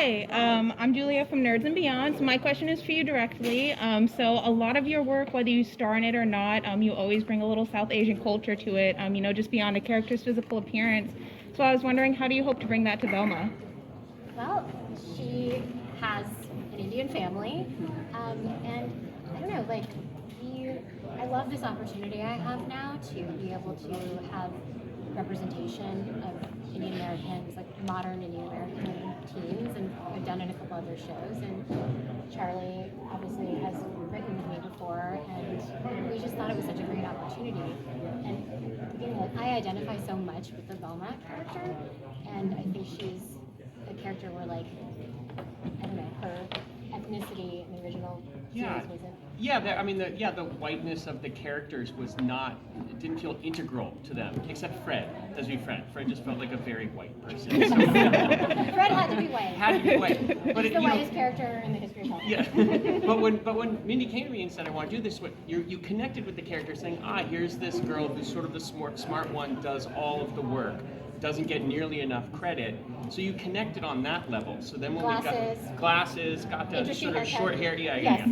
Hi, I'm Julia from Nerds and Beyond. So my question is for you directly. So a lot of your work, whether you star in it or not, you always bring a little South Asian culture to it, just beyond a character's physical appearance. So I was wondering, how do you hope to bring that to Velma? Well, she has an Indian family, and I don't know, I love this opportunity I have now to be able to have representation of Indian Americans, like modern Indian American teens, and I've done it in a couple other shows, and Charlie obviously has written with me before, and we just thought it was such a great opportunity. And I identify so much with the Velma character, and I think she's a character where, I don't know, her ethnicity in the original series wasn't. The whiteness of the characters it didn't feel integral to them, except Fred. Does be Fred. Fred just felt like a very white person. So, Fred had to be white. Had to be white. But he's the whitest character in the history of Hollywood. Yeah. but when Mindy came to me and said, I want to do this, you connected with the character saying, here's this girl who's sort of the smart one, does all of the work, doesn't get nearly enough credit. So you connected on that level. So then when we got glasses, got the sort of short hair, yeah.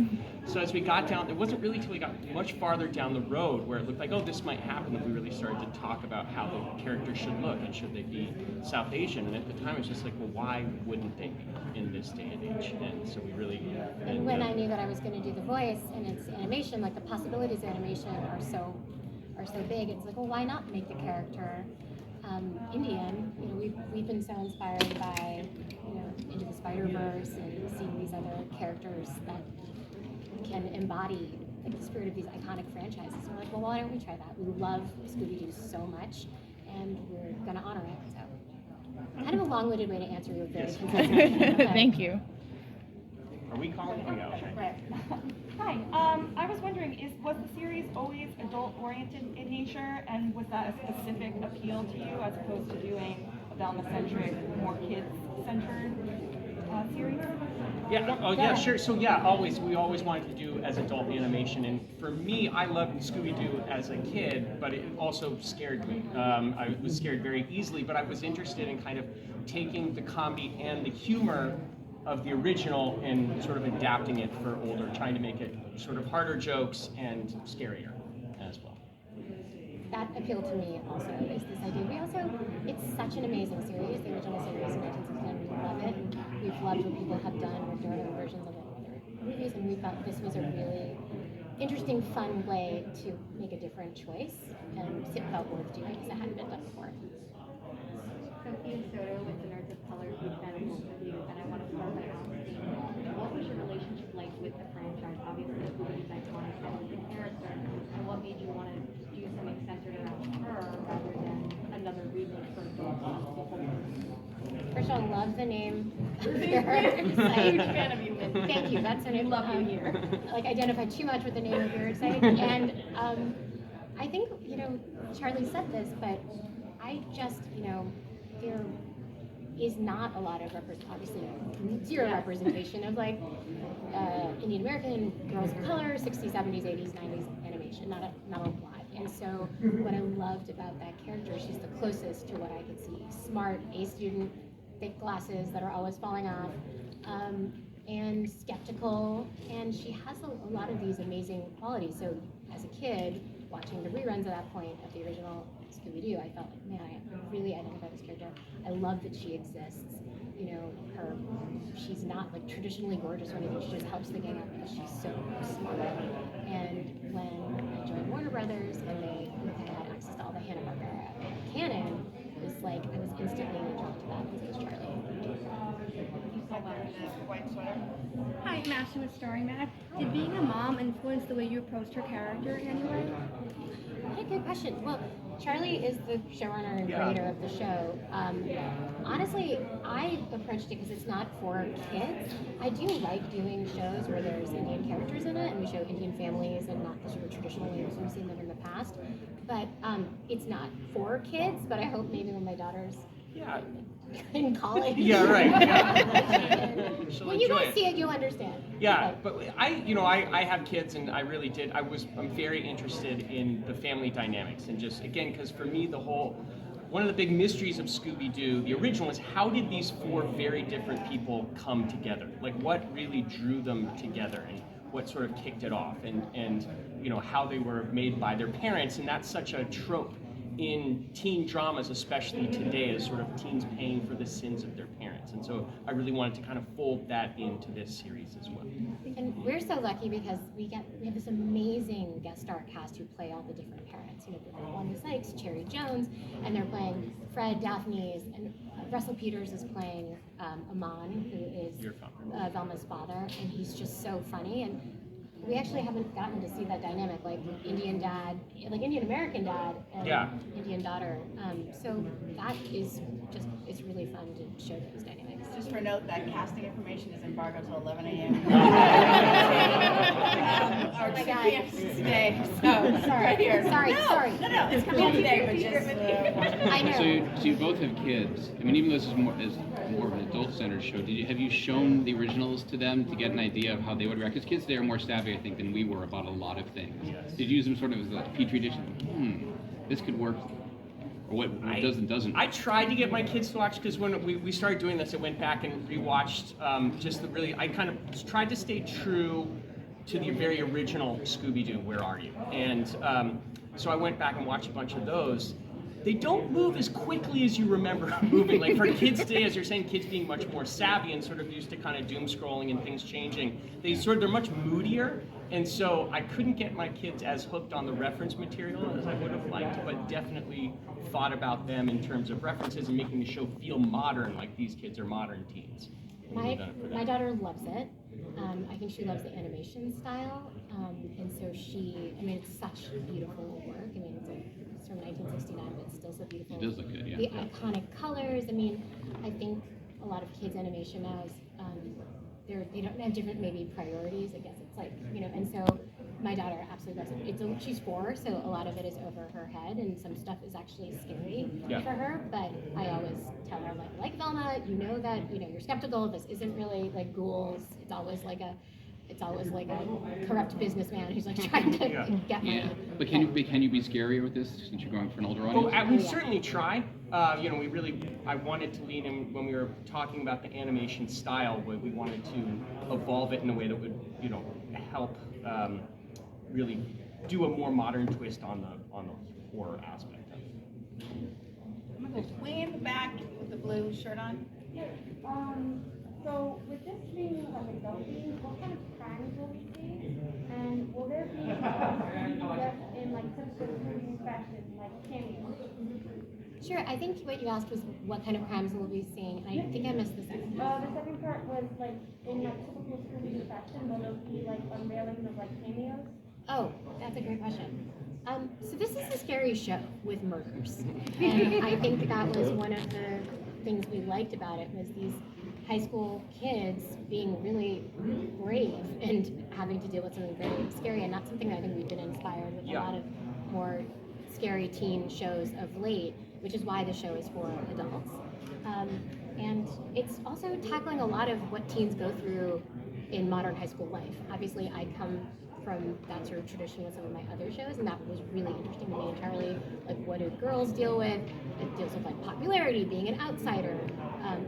So as we got down, it wasn't really until we got much farther down the road where it looked like, this might happen, that we really started to talk about how the characters should look and should they be South Asian. And at the time it was just like, well, why wouldn't they be in this day and age? And so we really... And when I knew that I was going to do the voice and it's animation, the possibilities of animation are so big, it's like, well, why not make the character Indian? We've been so inspired by Into the Spider-Verse and seeing these other characters that can embody the spirit of these iconic franchises. So we're like, well, why don't we try that? We love Scooby-Doo so much, and we're going to honor it. So, kind of a long-winded way to answer your very concise question. Thank you. Are we calling? Oh, yeah, okay. Right. Hi. I was wondering, was the series always adult-oriented in nature, and was that a specific appeal to you as opposed to doing a Velma-centric, more kids-centered series? Yeah. Sure. So we always wanted to do as adult animation, and for me, I loved Scooby-Doo as a kid, but it also scared me. I was scared very easily, but I was interested in kind of taking the comedy and the humor of the original and sort of adapting it for older, trying to make it sort of harder jokes and scarier as well. That appealed to me also, is this idea. It's such an amazing series, the original series in 1969, we love it. We've loved what people have done with their own versions of it in other movies, and we thought this was a really interesting, fun way to make a different choice, and it felt worth doing because it hadn't been done before. Sophie and Soto with the Nerds of Color, huge fan of both of you, and I want to start by asking, what was your relationship like with the franchise? Obviously, Scooby-Doo's iconic and the character, and what made you want to do something centered around her rather than another remake for First of all, love the name. Huge fan of you. Thank you. That's an name. Love you here. Identify too much with the name of your site, and I think Charlie said this, but I just there is not a lot of obviously zero representation of Indian American girls of color, 60s, 70s, 80s, 90s animation. Not a lot. And so what I loved about that character, she's the closest to what I could see. Smart, A student, thick glasses that are always falling off, and skeptical, and she has a lot of these amazing qualities. So as a kid, watching the reruns at that point of the original Scooby-Doo, I felt like, man, I really identify with this character. I love that she exists. She's not traditionally gorgeous or anything, she just helps the gang out because she's so smart. And when I joined Warner Brothers and they had access to all the Hanna-Barbera canon, it was I was instantly drawn to that because it was Charlie. Hi, I'm Ashley with Starring Mad. Did being a mom influence the way you approached her character in any way? Hey, good question. Well, Charlie is the showrunner and creator of the show. Honestly, I approached it because it's not for kids. I do like doing shows where there's Indian characters in it, and we show Indian families and not the sort of traditional ways we've seen them in the past. But it's not for kids, but I hope maybe when my daughter's in college. Yeah, right. Yeah. When you guys see it, you'll understand. Yeah, but I have kids, and I really did. I'm very interested in the family dynamics, and just again, because for me, the whole one of the big mysteries of Scooby-Doo, the original, is how did these four very different people come together? Like, what really drew them together, and what sort of kicked it off, and you know, how they were made by their parents. And that's such a trope in teen dramas, especially today, as sort of teens paying for the sins of their parents. And so I really wanted to kind of fold that into this series as well. And we're so lucky because we have this amazing guest star cast who play all the different parents. You know, Wanda Sykes, Cherry Jones, and they're playing Fred, Daphne's, and Russell Peters is playing Amon, who is Velma's father, and he's just so funny. And we actually haven't gotten to see that dynamic, like Indian dad, like Indian American dad and Indian daughter. So that is just, it's really fun to show those dynamics. Just for note, that casting information is embargoed till 11 a.m. Or 2 p.m. today. So, right here. Sorry. No, it's coming out today, but just... I know. So you both have kids. I mean, even though this is more of an adult-centered show, have you shown the originals to them to get an idea of how they would react? Because kids, they are more savvy, I think, than we were about a lot of things. Yes. Did you use them sort of as a petri dish? This could work. Or what doesn't? I tried to get my kids to watch, because when we started doing this, I went back and rewatched I kind of tried to stay true to the very original Scooby-Doo, Where Are You? And so I went back and watched a bunch of those. They don't move as quickly as you remember moving. Like, for kids today, as you're saying, kids being much more savvy and sort of used to kind of doom scrolling and things changing, they're much moodier. And so I couldn't get my kids as hooked on the reference material as I would have liked, but definitely thought about them in terms of references and making the show feel modern, like these kids are modern teens. My daughter loves it. I think she loves the animation style, and so it's such beautiful work. I mean, it's from 1969, but it's still so beautiful. It does look good, yeah. The iconic colors. I mean, I think a lot of kids' animation now is they don't have different maybe priorities. I guess it's like, you know, and so my daughter absolutely loves it. She's 4, so a lot of it is over her head, and some stuff is actually scary for her. But I always tell her, like Velma, you know that, you know, you're skeptical. This isn't really like ghouls. It's always like a corrupt businessman who's like trying to get money. Yeah, but can you be scarier with this since you're going for an older audience? Well, we certainly try. You know, I wanted to lean in when we were talking about the animation style. We wanted to evolve it in a way that would, you know, help really do a more modern twist on the horror aspect of it. I'm gonna go way in the back with the blue shirt on. So with this being like adult themes, what kind of crimes will we see? And will there be just in like typical movie fashion, like cameos? Sure. I think what you asked was what kind of crimes will we be seeing. I think I missed the second part. The second part was like in like typical Scooby-Doo fashion, will there be like unveilings of like cameos? Oh, that's a great question. So this is a scary show with murders, and I think that was one of the things we liked about it, was these high school kids being really brave and having to deal with something very scary, and that's something that I think we've been inspired with a lot of more scary teen shows of late, which is why the show is for adults. And it's also tackling a lot of what teens go through in modern high school life. Obviously, I come from that sort of tradition with some of my other shows, and that was really interesting to me entirely. Like, what do girls deal with? It deals with like popularity, being an outsider.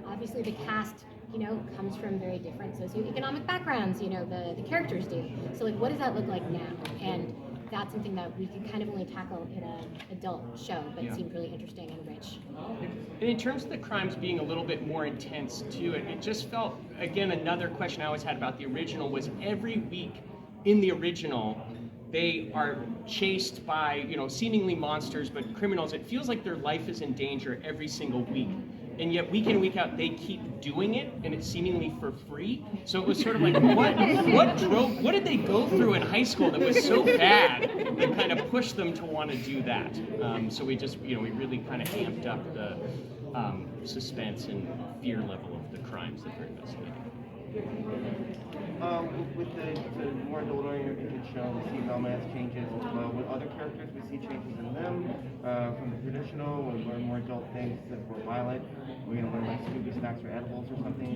Obviously, the cast, you know, comes from very different socioeconomic backgrounds. You know, the characters do. So, like, what does that look like now? And that's something that we could kind of only tackle in an adult show, but it seemed really interesting and rich. And in terms of the crimes being a little bit more intense too, it just felt, again, another question I always had about the original was every week in the original, they are chased by, you know, seemingly monsters, but criminals. It feels like their life is in danger every single week. And yet, week in, week out, they keep doing it, and it's seemingly for free. So it was sort of like, what did they go through in high school that was so bad that kind of pushed them to want to do that? So we just, you know, we really kind of amped up the suspense and fear level of the crimes that they're investigating. With the more adult-oriented show, we see Velma has changes. With other characters, we see changes in them. From the traditional, we learn more adult things that were violent. We're going to learn like Scooby snacks or edibles or something.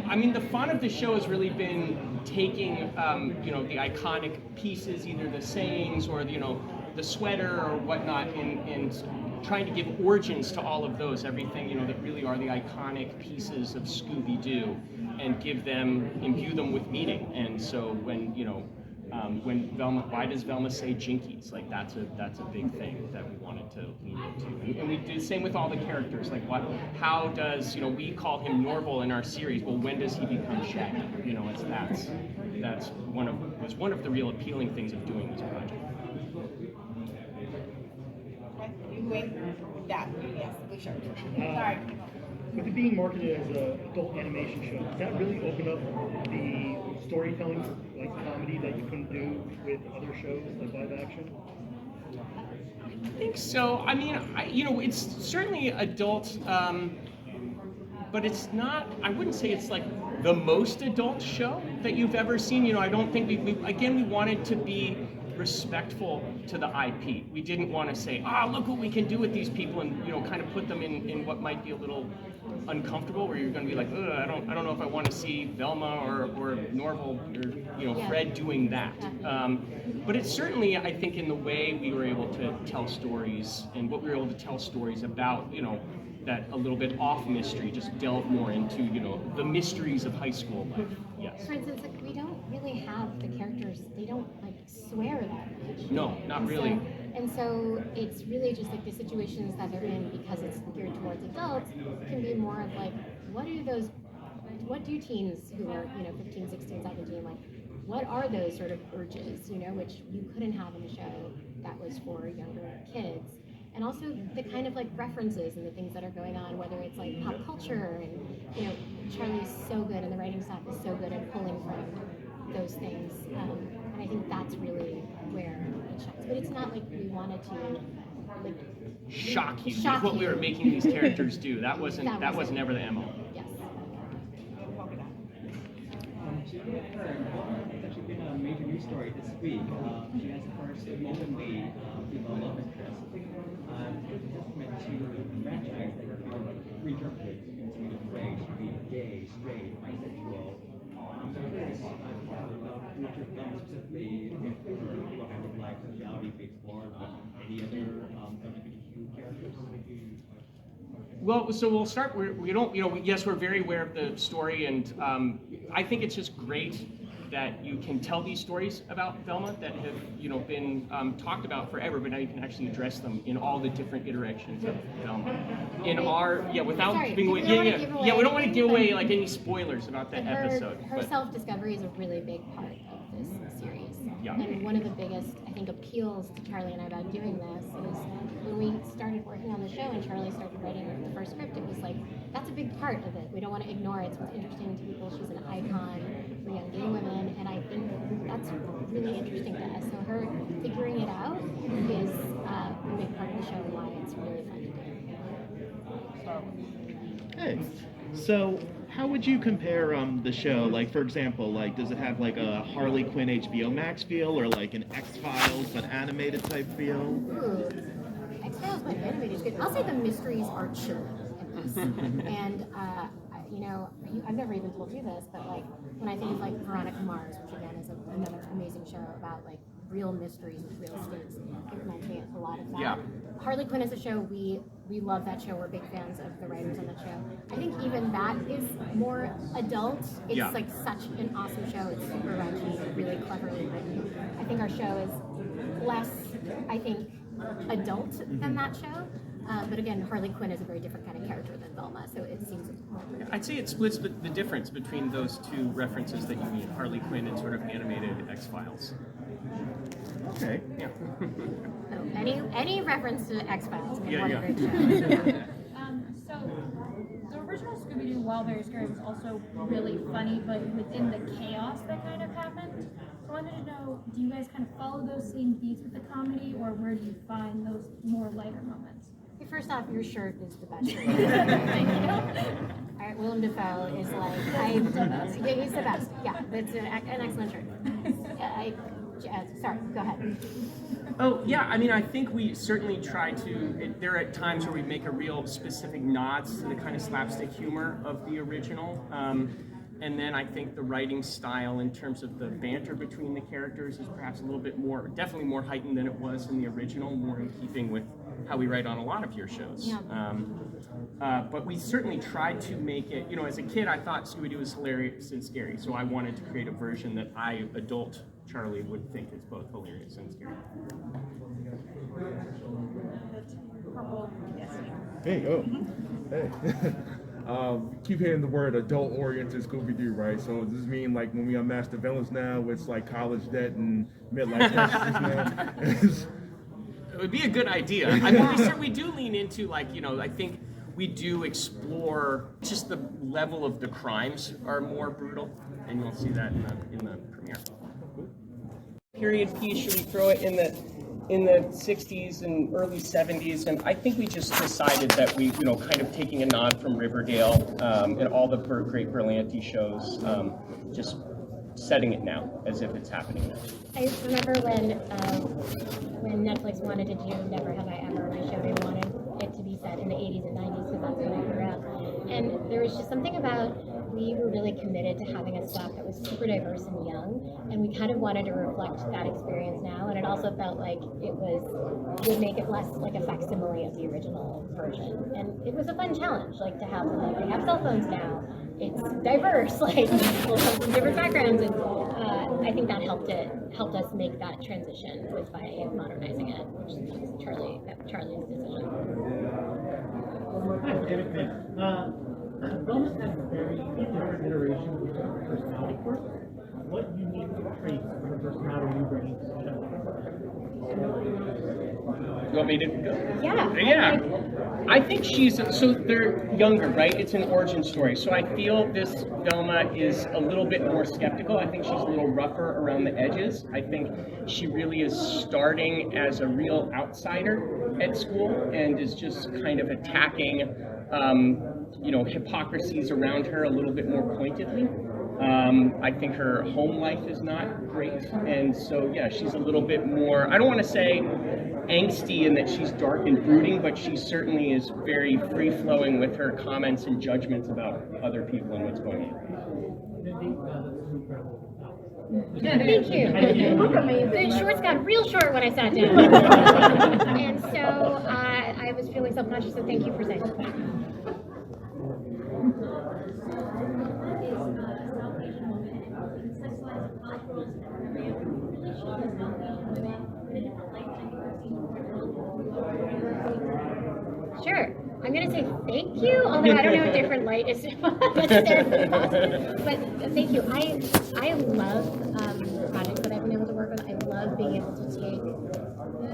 I mean, the fun of the show has really been taking, you know, the iconic pieces, either the sayings or, you know, the sweater or whatnot, and trying to give origins to all of those, everything, you know, that really are the iconic pieces of Scooby-Doo, and imbue them with meaning. And so when, you know, when Velma, why does Velma say jinkies? Like that's a big thing that we wanted to lean into. And we do the same with all the characters. Like how does, you know, we call him Norval in our series. Well, when does he become Shaggy? You know, that's one of the real appealing things of doing this project. Yes, we sure. Sorry. With it being marketed as an adult animation show, does that really open up the storytelling, like comedy, that you couldn't do with other shows, like live action? I think so. I mean, you know, it's certainly adult, but it's not, I wouldn't say it's like the most adult show that you've ever seen. You know, I don't think we wanted to be respectful to the IP. We didn't want to say, look what we can do with these people, and, you know, kind of put them in what might be a little uncomfortable, where you're going to be like, I don't know if I want to see Velma or Norval or, you know, Fred doing that. But it's certainly, I think, in the way we were able to tell stories and what we were able to tell stories about, you know, that a little bit off mystery, just delve more into, you know, the mysteries of high school life. Yes. For instance, like, we don't really have the characters, they don't like swear that much. No, not really. And so it's really just like the situations that they're in, because it's geared towards adults, can be more of like, what do teens who are, you know, 15, 16, 17, like, what are those sort of urges, you know, which you couldn't have in a show that was for younger kids. And also the kind of like references and the things that are going on, whether it's like pop culture, and, you know, Charlie's so good, and the writing staff is so good at pulling from those things. And I think that's really where it shines. But it's not like we wanted to like shock you with what we were making these characters do. That was never the MO. Yes. It's actually been a major news story this week. She has the first openly female love interest. It's a testament to the franchise that you're reinterpreted in so many ways. You can be gay, straight, bisexual. I'm so curious about what you've done specifically, what kind of like sexuality be explored with any other LGBTQ characters. Well, so we'll start. We don't, you know, yes, we're very aware of the story, and I think it's just great that you can tell these stories about Velma that have, you know, been talked about forever, but now you can actually address them in all the different iterations of Velma. In our, without giving away, we don't want to give away like any spoilers about that episode. Her self-discovery is a really big part of this series. Yeah. And one of the biggest, I think, appeals to Charlie and I about doing this is when we started working on the show and Charlie started writing the first script, it was like, that's a big part of it. We don't want to ignore it. It's what's interesting to people. She's an icon for young gay women, and I think that's really interesting to us. So her figuring it out is a big part of the show and why it's really fun to do. Hey, so how would you compare the show? Like, for example, like, does it have like a Harley Quinn HBO Max feel, or like an X-Files but animated type feel? Ooh, X-Files but animated is good. I'll say the mysteries are chilling in this. And, you know, I've never even told you this, but like, when I think of like Veronica Mars, which again is another amazing show about like real mysteries with real stakes, it reminds me a lot of that. Yeah. Harley Quinn is a show, we love that show, we're big fans of the writers on that show. I think even that is more adult. It's like such an awesome show, it's super raunchy, really cleverly written. I think our show is less, I think, adult than that show. But again, Harley Quinn is a very different kind of character than Velma, so it seems more. I'd say it splits the difference between those two references that you mean, Harley Quinn and sort of animated X-Files. Okay. Yeah. So any reference to X-Files. What a great show. So the original Scooby-Doo, while very scary, was also really funny, but within the chaos that kind of happened. So I wanted to know, do you guys kind of follow those same beats with the comedy, or where do you find those more lighter moments? First off, your shirt is the best shirt. Thank you. All right, Willem Dafoe is like, he's the best. Yeah, it's an excellent shirt. Sorry, go ahead. Oh, yeah, I mean, I think we certainly try to, there are times where we make a real specific nods to the kind of slapstick humor of the original. And then I think the writing style in terms of the banter between the characters is perhaps a little bit more, definitely more heightened than it was in the original, more in keeping with how we write on a lot of your shows. Yeah. But we certainly tried to make it, as a kid I thought Scooby-Doo was hilarious and scary, so I wanted to create a version that adult Charlie, would think is both hilarious and scary. Hey, hey. Keep hearing the word adult-oriented Scooby-Doo, right? So does this mean like when we unmask the villains now, it's like college debt and midlife crisis now? It would be a good idea. I mean, we do lean into I think we do explore just the level of the crimes are more brutal, and you'll see that in the premiere. Period piece, should we throw it in the 60s and early 70s? And I think we just decided that we, kind of taking a nod from Riverdale and all the great Brilliante shows, just setting it now as if it's happening now. I remember when Netflix wanted to do Never Have I Ever, and I showed they wanted it to be set in the 80s and 90s because that's when I grew up. And there was just something about, we were really committed to having a staff that was super diverse and young, and we kind of wanted to reflect that experience now, and it also felt like it would make it less like a facsimile of the original version. And it was a fun challenge, to have them, they have cell phones now, it's diverse, people come from different backgrounds, and I think that helped us make that transition by modernizing it, which is Charlie's decision. Hi, David Quinn. Velma has a very different iteration of her personality course. What unique traits of her personality are you bringing to the show? You want me to go? Yeah. Yeah. I think so they're younger, right? It's an origin story. So I feel this Velma is a little bit more skeptical. I think she's a little rougher around the edges. I think she really is starting as a real outsider at school and is just kind of attacking hypocrisies around her a little bit more pointedly. I think her home life is not great, and so she's a little bit more, I don't want to say angsty in that she's dark and brooding, but she certainly is very free-flowing with her comments and judgments about other people and what's going on. Thank you. The shorts got real short when I sat down. And so I was feeling self-conscious, so thank you for saying that. Sure. I'm going to say thank you, although I don't know a different light is necessarily possible. But thank you. I love projects that I've been able to work on. I love being able to take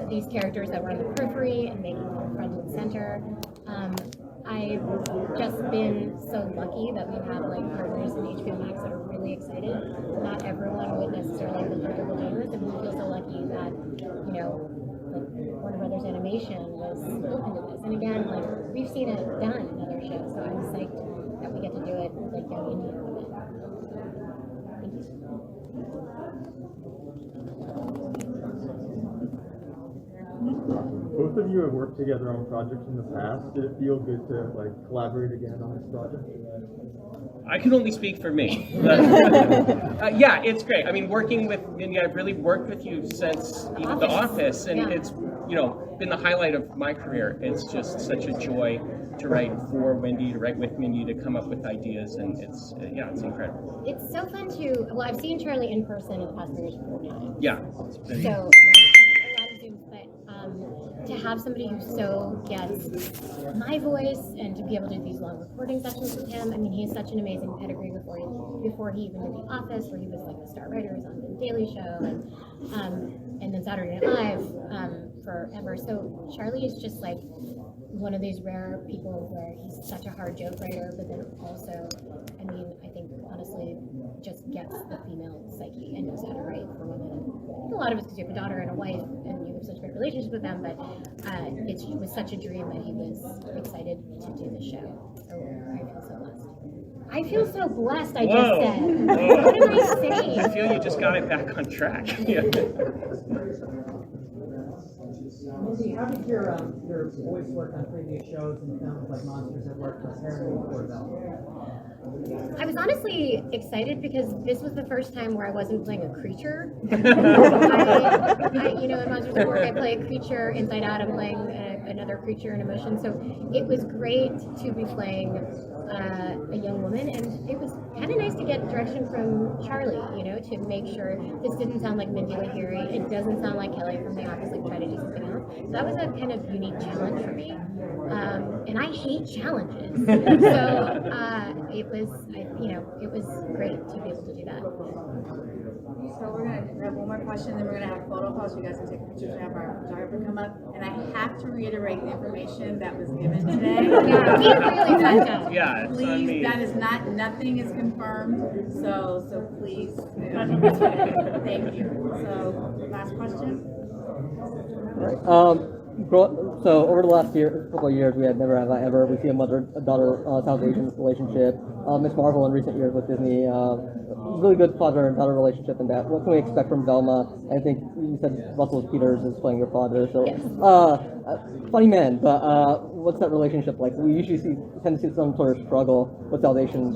these characters that were on the periphery and make them front and center. I've just been so lucky that we've had partners in HBO Max that are really excited. Not everyone would necessarily look comfortable doing this, and we feel so lucky that, Warner Brothers Animation was open to this. And again, we've seen it done in other shows, so I'm psyched that we get to do it with young Indian women. Thank you. Both of you have worked together on projects in the past. Did it feel good to collaborate again on this project? I can only speak for me. Yeah, it's great. I mean, working with Mindy, I've really worked with you since even The Office, and it's been the highlight of my career. It's just such a joy to write for Wendy, to write with Mindy, to come up with ideas, and it's incredible. It's so fun I've seen Charlie in person in the past 3 years 4 times. Yeah. So, a lot of Zooms, but to have somebody who so gets my voice and to be able to do these long recording sessions with him, I mean, he has such an amazing pedigree before he even did The Office, where he was the star writer, he was on The Daily Show, and then Saturday Night Live forever. So Charlie is just one of these rare people where he's such a hard joke writer, but then also, I mean, I think honestly just gets the female psyche and knows how to write for women. I think a lot of it's because you have a daughter and a wife and you have such great relationships with them, but it was such a dream that he was excited to do the show. So I feel so blessed. I feel so blessed, I just said. What am I saying? I feel you just got it back on track. Yeah. Mindy, how did your voice work on previous shows and films like Monsters at Work prepare you for Velma? I was honestly excited because this was the first time where I wasn't playing a creature. In Monsters at Work, I play a creature. Inside Out, I'm playing another creature in emotion. So it was great to be playing a young woman, and it was kind of nice to get direction from Charlie, to make sure this didn't sound like Mindy Lahiri. It doesn't sound like Kelly from The Office, like try to do something else. So that was a kind of unique challenge for me. And I hate challenges. So it was great to be able to do that. So we're gonna have one more question, then we're gonna have a photo pause. You guys can take pictures and have our photographer come up. And I have to reiterate the information that was given today. Yeah, we really fucked up. Yeah, it's on Please, me. that is nothing is confirmed. So please, thank you. So last question. So over the last couple of years, we had never have I ever. We see a mother-daughter South Asian relationship. Miss Marvel in recent years with Disney, really good father and daughter relationship in that. What can we expect from Velma? I think you said Russell Peters is playing your father, so yes. Funny man. But what's that relationship like? We usually tend to see some sort of struggle with South Asian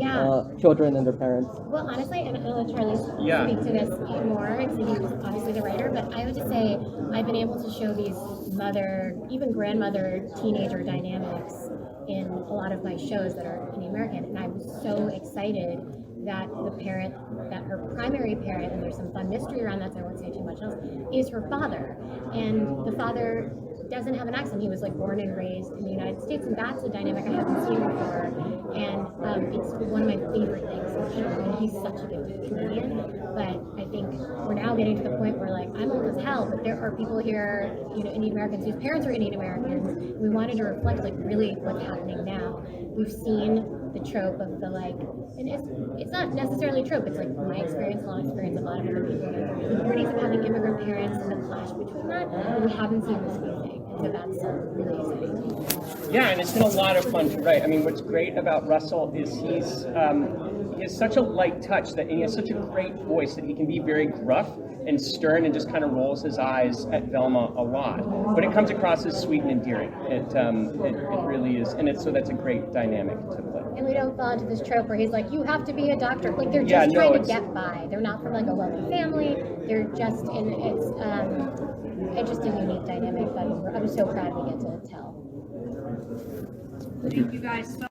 children and their parents. Well, honestly, and I'll let Charlie speak to this more, because he's obviously the writer, but I would just say I've been able to show these mother, even grandmother, teenager dynamics in a lot of my shows that are Indian American, and I was so excited that that her primary parent, and there's some fun mystery around that, so I won't say too much else, is her father. And the father doesn't have an accent. He was born and raised in the United States, and that's a dynamic I haven't seen before. And it's one of my favorite things in the show. I mean, he's such a good comedian, but I think we're now getting to the point where I'm old as hell, but there are people here, Indian Americans whose parents are Indian Americans. We wanted to reflect really what's happening now. We've seen the trope of the and it's not necessarily a trope, it's my experience, long experience, a lot of other people in the 30s of having immigrant parents and the clash between that, but we haven't seen this music, and so that's really exciting. Yeah, and it's been a lot of fun to write. I mean, what's great about Russell is he has such a light touch and he has such a great voice that he can be very gruff and stern and just kind of rolls his eyes at Velma a lot. But it comes across as sweet and endearing. It really is, and so that's a great dynamic to play. And we don't fall into this trope where he's you have to be a doctor. They're just trying to get by. They're not from a wealthy family. They're just, and it's just a unique dynamic that I'm so proud we get to tell. Thank you guys so